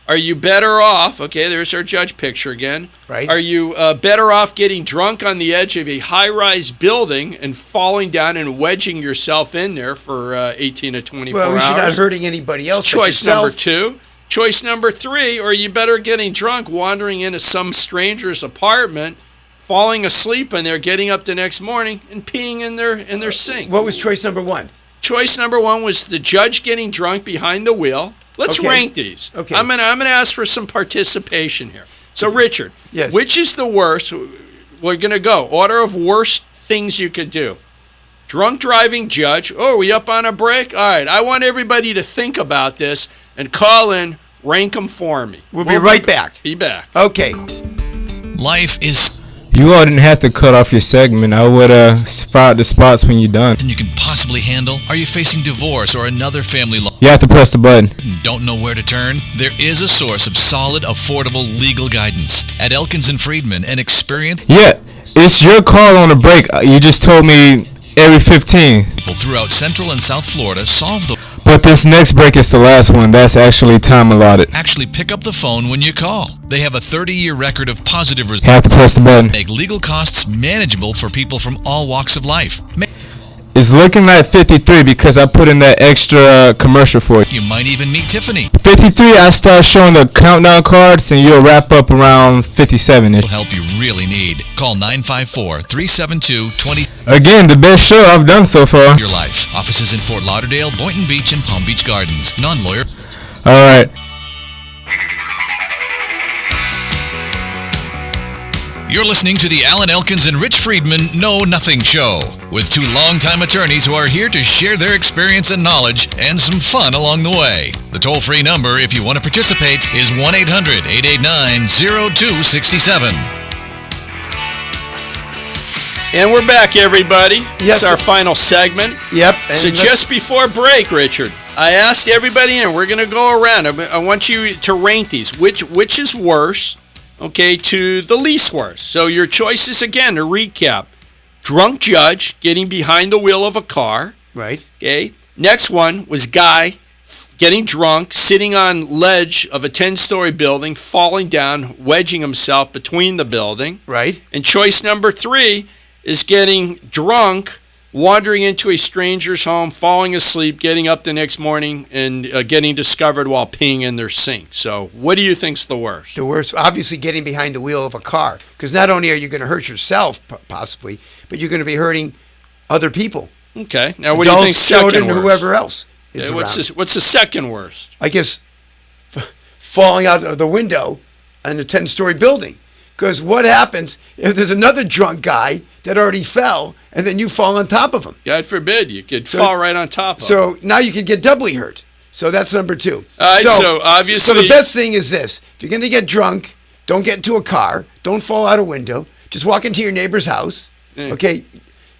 Are you better off? Okay, there's our judge picture again. Right. Are you better off getting drunk on the edge of a high-rise building and falling down and wedging yourself in there for 18 to 24 hours? Well, at least you're not hurting anybody else. Choice number 2. Choice number 3, or you better getting drunk, wandering into some stranger's apartment, falling asleep in there, getting up the next morning, and peeing in their sink. What was choice number 1? Choice number 1 was the judge getting drunk behind the wheel. Let's rank these. Okay. I'm gonna ask for some participation here. So, Richard, Yes. Which is the worst? We're gonna go order of worst things you could do. Drunk driving judge. Oh, are we up on a break? All right. I want everybody to think about this and call in. Rank them for me. We'll be right back. Be back. Okay. Life is You all didn't have to cut off your segment. I would spot the spots when you're done. than you can possibly handle. Are you facing divorce or another family law? You have to press the button. Don't know where to turn? There is a source of solid, affordable legal guidance. At Elkins and Freedman, an experienced Yeah, it's your call on the break. You just told me every 15. people throughout Central and South Florida solve the But this next break is the last one. That's actually time allotted. actually pick up the phone when you call. They have a 30-year record of positive results. Have to press the button. Make legal costs manageable for people from all walks of life. It's looking like 53 because I put in that extra commercial for it. You might even meet Tiffany. 53, I start showing the countdown cards, and you'll wrap up around 57-ish. Help you really need. Call 954-372-20 Again, the best show I've done so far. your life. Offices in Fort Lauderdale, Boynton Beach, and Palm Beach Gardens. Non-lawyer. All right. You're listening to the Alan Elkins and Rich Freedman Know Nothing Show, with two longtime attorneys who are here to share their experience and knowledge and some fun along the way. The toll-free number, if you want to participate, is 1-800-889-0267. And we're back, everybody. Yes. It's our final segment. Yep. So just before break, Richard, I asked everybody, and we're going to go around. I want you to rank these. Which is worse, okay, to the least worst. So your choices, again, to recap. Drunk judge getting behind the wheel of a car. Right. Okay. Next one was guy getting drunk, sitting on ledge of a 10-story building, falling down, wedging himself between the building. Right. And choice number 3 is getting drunk, wandering into a stranger's home, falling asleep, getting up the next morning, and getting discovered while peeing in their sink. So what do you think's the worst? The worst, obviously, getting behind the wheel of a car. Because not only are you going to hurt yourself, possibly, but you're going to be hurting other people. Okay. Now, what do you think second children, worst? whoever else is around. What's the second worst? I guess falling out of the window in a 10-story building. Because what happens if there's another drunk guy that already fell, and then you fall on top of him? God forbid, you could fall right on top of him. So now you could get doubly hurt. So that's number 2. All right, so obviously... So the best thing is this. If you're going to get drunk, don't get into a car. Don't fall out a window. Just walk into your neighbor's house. Okay?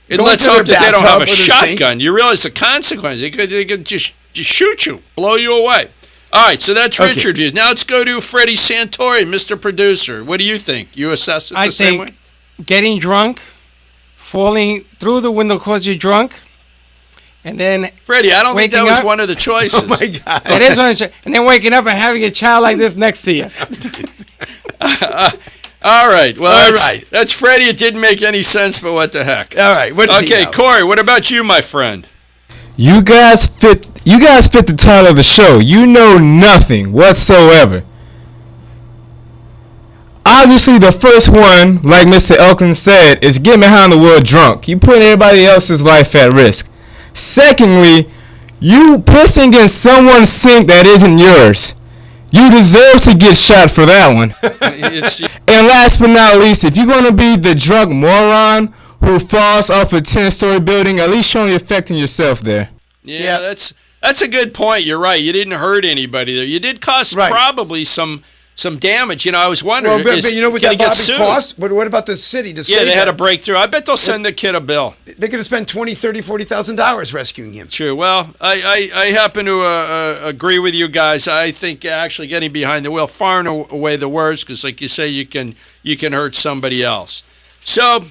And let's hope that they don't have a shotgun. You realize the consequence. They could just shoot you, blow you away. All right, so that's Richard's views. Now let's go to Freddie Santori, Mr. Producer. What do you think? You assess it the same way? I think getting drunk, falling through the window because you're drunk, and then Freddie, I don't think that was one of the choices. Oh, my God. That is one of the and then waking up and having a child like this next to you. All right. Well, that's Freddie. It didn't make any sense, but what the heck. All right. Okay, Corey, what about you, my friend? You guys fit the title of the show. You know nothing whatsoever. Obviously, the first one, like Mr. Elkins said, is getting behind the wheel drunk. You putting everybody else's life at risk. Secondly, you pissing in someone's sink that isn't yours. You deserve to get shot for that one. And last but not least, if you're going to be the drunk moron who falls off a 10-story building, at least you're only affecting yourself there. Yeah, that's a good point. You're right. You didn't hurt anybody there. You did cause probably some damage. I was wondering, but you know what that probably cost? But what about the city? They had a breakthrough. I bet they'll send the kid a bill. They could have spent $20,000, $30,000, $40,000 rescuing him. True. Well, I happen to agree with you guys. I think actually getting behind the wheel far and away the worst, because like you say, you can hurt somebody else. So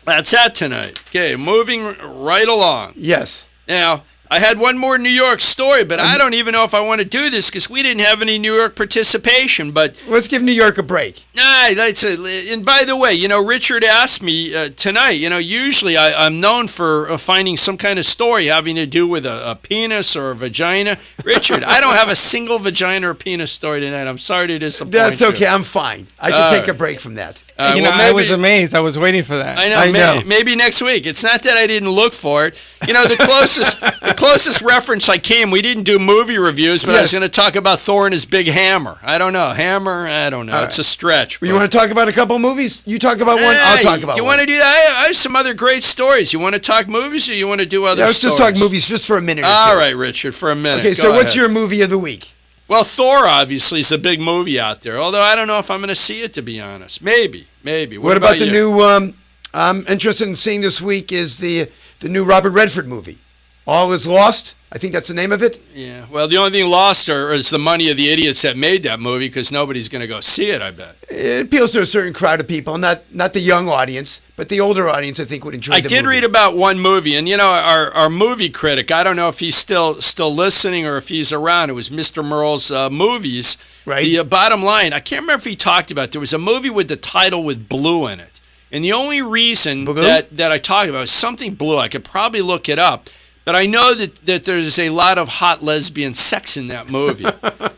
that's that tonight. Okay, moving right along. Yes. Now, I had one more New York story, but I don't even know if I want to do this because we didn't have any New York participation. But let's give New York a break. And by the way, Richard asked me tonight. Usually I'm known for finding some kind of story having to do with a penis or a vagina. Richard, I don't have a single vagina or penis story tonight. I'm sorry to disappoint you. That's okay. I'm fine. I can take a break from that. I was amazed. I was waiting for that. I know. Maybe next week. It's not that I didn't look for it. The closest reference I came, we didn't do movie reviews, but I was going to talk about Thor and his big hammer. I don't know. Hammer? I don't know. All it's a stretch. Well, you want to talk about a couple movies? You talk about one, I'll talk about one. You want to do that? I have some other great stories. You want to talk movies or you want to do other stories? Let's just talk movies just for a minute or two. All right, Richard, for a minute. Okay, so what's your movie of the week? Well, Thor, obviously, is a big movie out there, although I don't know if I'm going to see it, to be honest. Maybe. What about the new, I'm interested in seeing this week is the new Robert Redford movie, All Is Lost. I think that's the name of it. Yeah. Well, the only thing lost is the money of the idiots that made that movie because nobody's going to go see it, I bet. It appeals to a certain crowd of people, not the young audience, but the older audience, I think, would enjoy the movie. I did read about one movie, and, our movie critic, I don't know if he's still listening or if he's around. It was Mr. Merle's Movies. Right. The bottom line, I can't remember if he talked about it. There was a movie with the title with blue in it. And the only reason that I talked about is something blue. I could probably look it up. But I know that there's a lot of hot lesbian sex in that movie.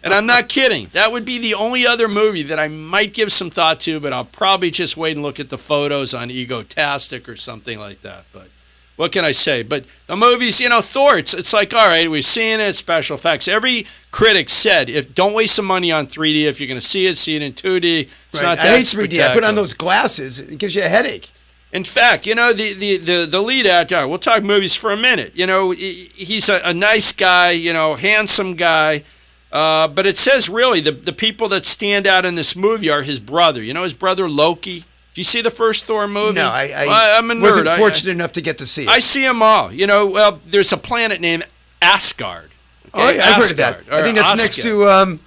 And I'm not kidding. That would be the only other movie that I might give some thought to, but I'll probably just wait and look at the photos on Egotastic or something like that. But What can I say? But the movies, Thor, it's like, all right, we've seen it, special effects. Every critic said, don't waste some money on 3D. If you're going to see it in 2D. It's not that I hate 3D. spectacular. I put on those glasses. It gives you a headache. In fact, the lead actor, we'll talk movies for a minute. He's a nice guy, handsome guy. But it says really the people that stand out in this movie are his brother. His brother Loki. Do you see the first Thor movie? No, I'm a nerd. Wasn't fortunate enough to get to see it. I see them all. There's a planet named Asgard. Okay? Oh, yeah, I've heard of that. I think that's next to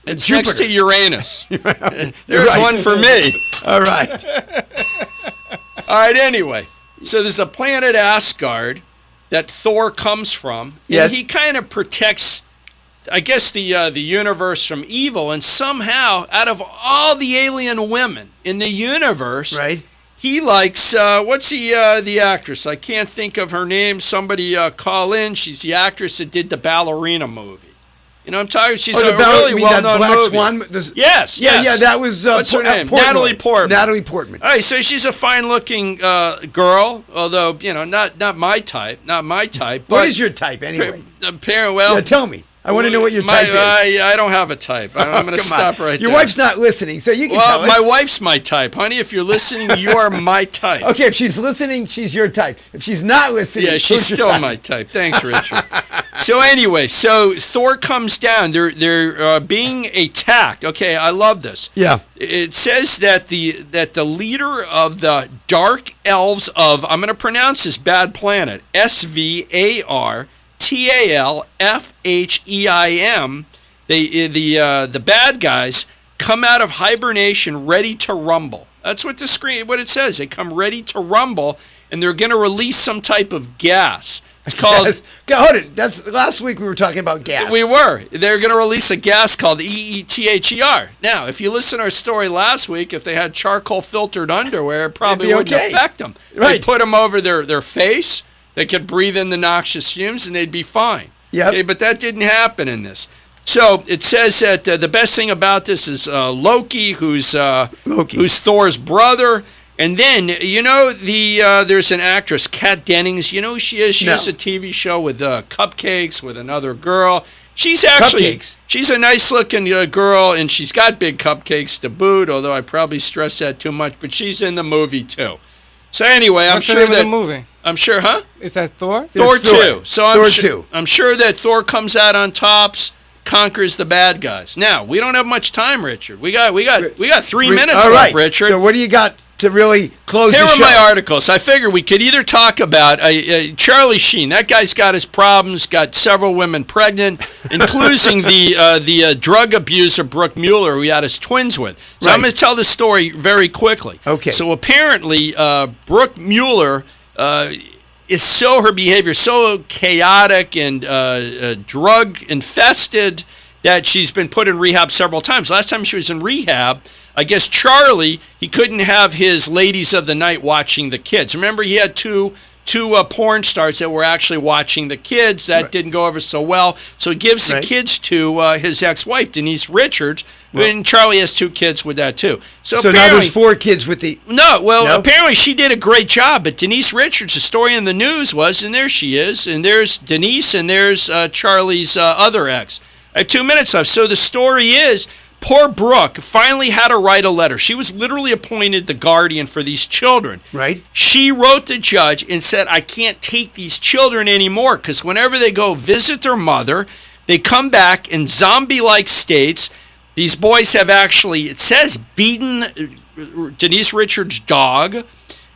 it's Jupiter. next to Uranus. There's right. one for me. All right. All right, anyway. So there's a planet Asgard that Thor comes from. Yes. And he kind of protects, I guess, the universe from evil. And somehow, out of all the alien women in the universe, Right. he likes, what's the actress? I can't think of her name. Somebody call in. She's the actress that did the Ballerina movie. I'm talking. She's a really well-known Black movie. Swan. Yes. Yeah, that was. What's her name? Portnoy. Natalie Portman. Natalie Portman. All right, so she's a fine-looking girl, although not my type. Not my type. What is your type anyway? Well, Yeah, tell me. I want to know what your type is. I don't have a type. I'm going to stop right there. Your wife's not listening, so you can tell us. My wife's my type, honey. If you're listening, you are my type. Okay, if she's listening, she's your type. If she's not listening, Yeah, she's who's your still type? my type. Thanks, Richard. So anyway, Thor comes down. They're being attacked. Okay, I love this. Yeah. It says that the leader of the Dark Elves of, I'm going to pronounce this bad planet, SVARTALFHEIM, the bad guys come out of hibernation ready to rumble. That's what it says. They come ready to rumble, and they're going to release some type of gas. It's called. Hold it. That's last week we were talking about gas. We were. They're going to release a gas called EETHER. Now, if you listen to our story last week, if they had charcoal filtered underwear, it probably wouldn't affect them. Right. They put them over their face. They could breathe in the noxious fumes, and they'd be fine. Yep. Okay, but that didn't happen in this. So it says that the best thing about this is Loki, who's Thor's brother. And then, there's an actress, Kat Dennings. You know who she is? She has a TV show with cupcakes with another girl. She's a nice-looking girl, and she's got big cupcakes to boot, although I probably stress that too much. But she's in the movie, too. So anyway, What's the name of the movie? I'm sure, huh? Is that Thor? Thor 2. So Thor 2. I'm sure that Thor comes out on tops, conquers the bad guys. Now, we don't have much time, Richard. We got 3 minutes left, Richard. So what do you got to really close the show? Here are my articles. I figured we could either talk about Charlie Sheen. That guy's got his problems, got several women pregnant, including the drug abuser Brooke Mueller, who he had his twins with. So I'm going to tell this story very quickly. Okay. So apparently, Brooke Mueller her behavior so chaotic and drug infested that she's been put in rehab several times. Last time she was in rehab, I guess Charlie, he couldn't have his ladies of the night watching the kids. Remember, he had two porn stars that were actually watching the kids. That didn't go over so well. So he gives the kids to his ex-wife, Denise Richards, and Charlie has 2 kids with that too. So now there's 4 kids with the... Apparently she did a great job, but Denise Richards, the story in the news was, and there she is, and there's Denise, and there's Charlie's other ex. I have 2 minutes left. So the story is, poor Brooke finally had to write a letter. She was literally appointed the guardian for these children. Right. She wrote the judge and said, I can't take these children anymore because whenever they go visit their mother, they come back in zombie-like states. These boys have actually, it says, beaten Denise Richards' dog.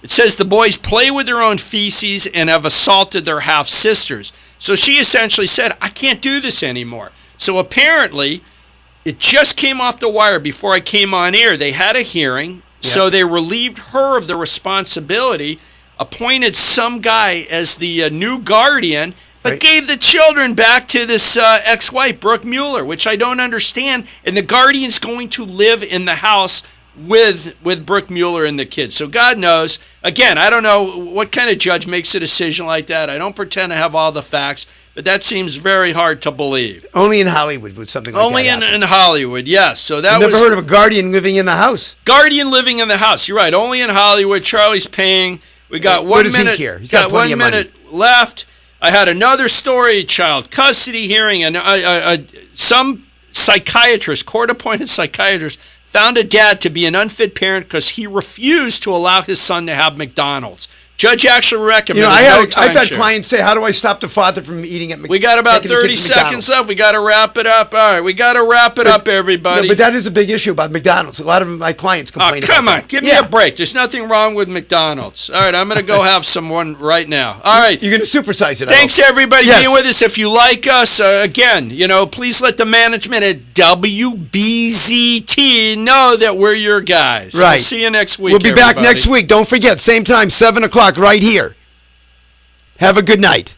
It says the boys play with their own feces and have assaulted their half-sisters. So she essentially said, I can't do this anymore. So apparently, it just came off the wire before I came on air. They had a hearing, so they relieved her of the responsibility, appointed some guy as the new guardian, but gave the children back to this ex-wife, Brooke Mueller, which I don't understand. And the guardian's going to live in the house with Brooke Mueller and the kids. So God knows. Again, I don't know what kind of judge makes a decision like that. I don't pretend to have all the facts, but that seems very hard to believe. Only in Hollywood would something like that happen. Only in Hollywood, yes. So that I've never heard of a guardian living in the house. Guardian living in the house. You're right. Only in Hollywood. Charlie's paying We got What 1 does he minute. care? He's got Got plenty 1 of money. minute left. I had another story, child custody hearing, and some psychiatrist, court-appointed psychiatrist, found a dad to be an unfit parent because he refused to allow his son to have McDonald's. Judge actually recommended I've had clients say, how do I stop the father from eating at McDonald's? We got about 30 seconds left. We got to wrap it up. All right, we got to wrap it up, everybody. No, but that is a big issue about McDonald's. A lot of my clients complain about come on, that. give me a break. There's nothing wrong with McDonald's. All right, I'm going to go have one right now. All right. You're going to supersize it. Thanks, everybody, being with us. If you like us, again, please let the management at WBZT know that we're your guys. Right. We'll see you next week, We'll be back everybody. next week. Don't forget, same time, 7 o'clock, right here. Have a good night.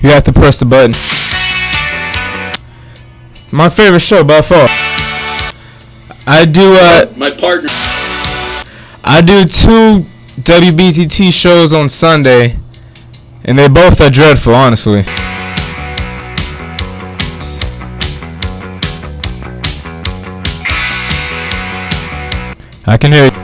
You have to press the button. My favorite show by far. I do my partner. I do 2 WBZT shows on Sunday, and they both are dreadful, honestly. I can hear you.